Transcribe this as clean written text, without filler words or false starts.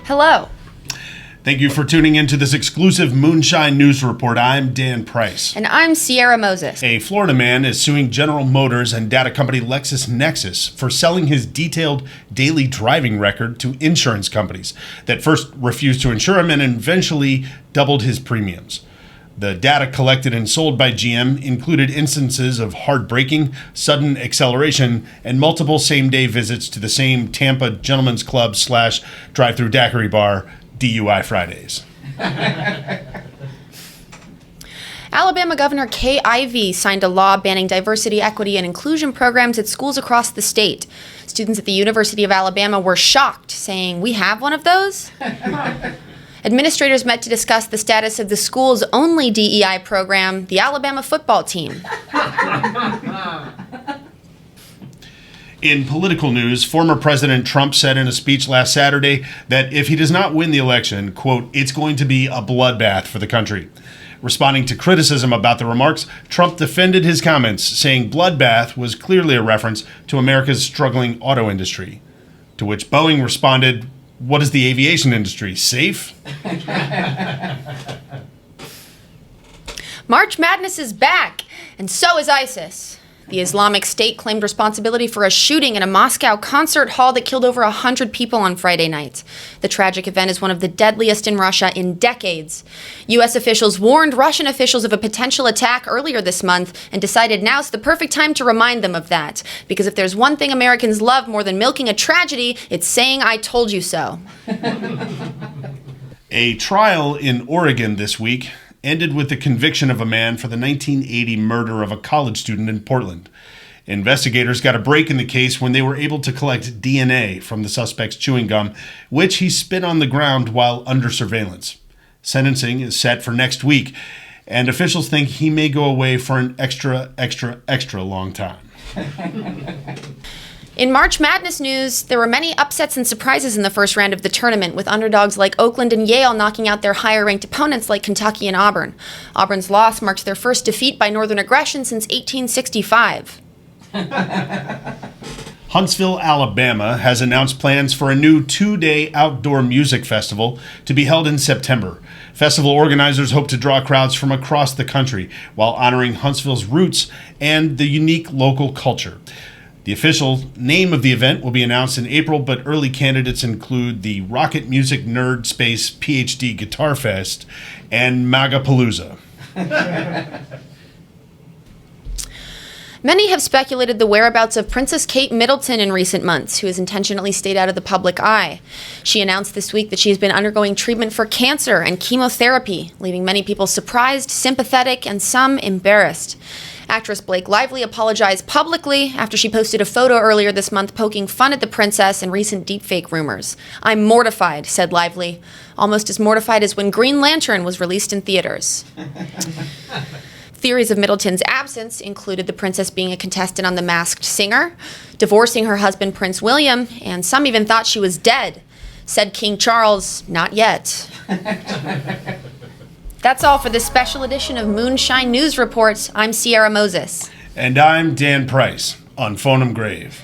Hello. Thank you for tuning into this exclusive Moonshine News Report. I'm Dan Price. And I'm Sierra Moses. A Florida man is suing General Motors and data company LexisNexis for selling his detailed daily driving record to insurance companies that first refused to insure him and eventually doubled his premiums. The data collected and sold by GM included instances of hard braking, sudden acceleration, and multiple same-day visits to the same Tampa Gentlemen's Club / drive-through daiquiri bar, DUI Fridays. Alabama Governor Kay Ivey signed a law banning diversity, equity, and inclusion programs at schools across the state. Students at the University of Alabama were shocked, saying, "We have one of those?" Administrators met to discuss the status of the school's only DEI program, the Alabama football team. In political news, former President Trump said in a speech last Saturday that if he does not win the election, quote, "it's going to be a bloodbath for the country." Responding to criticism about the remarks, Trump defended his comments, saying bloodbath was clearly a reference to America's struggling auto industry. To which Boeing responded, "What is the aviation industry, safe?" March Madness is back, and so is ISIS. The Islamic State claimed responsibility for a shooting in a Moscow concert hall that killed over 100 people on Friday night. The tragic event is one of the deadliest in Russia in decades. U.S. officials warned Russian officials of a potential attack earlier this month and decided now's the perfect time to remind them of that. Because if there's one thing Americans love more than milking a tragedy, it's saying, "I told you so." A trial in Oregon this week ended with the conviction of a man for the 1980 murder of a college student in Portland. Investigators got a break in the case when they were able to collect DNA from the suspect's chewing gum, which he spit on the ground while under surveillance. Sentencing is set for next week, and officials think he may go away for an extra long time. In March Madness news, there were many upsets and surprises in the first round of the tournament, with underdogs like Oakland and Yale knocking out their higher-ranked opponents like Kentucky and Auburn. Auburn's loss marked their first defeat by Northern aggression since 1865. Huntsville, Alabama has announced plans for a new 2-day outdoor music festival to be held in September. Festival organizers hope to draw crowds from across the country while honoring Huntsville's roots and the unique local culture. The official name of the event will be announced in April, but early candidates include the Rocket Music Nerd Space PhD Guitar Fest and Magapalooza. Many have speculated the whereabouts of Princess Kate Middleton in recent months, who has intentionally stayed out of the public eye. She announced this week that she has been undergoing treatment for cancer and chemotherapy, leaving many people surprised, sympathetic, and some embarrassed. Actress Blake Lively apologized publicly after she posted a photo earlier this month poking fun at the princess and recent deepfake rumors. "I'm mortified," said Lively, almost as mortified as when Green Lantern was released in theaters. Theories of Middleton's absence included the princess being a contestant on The Masked Singer, divorcing her husband Prince William, and some even thought she was dead. Said King Charles, "Not yet." That's all for this special edition of Moonshine News Reports. I'm Sierra Moses. And I'm Dan Price on Phonum Grave.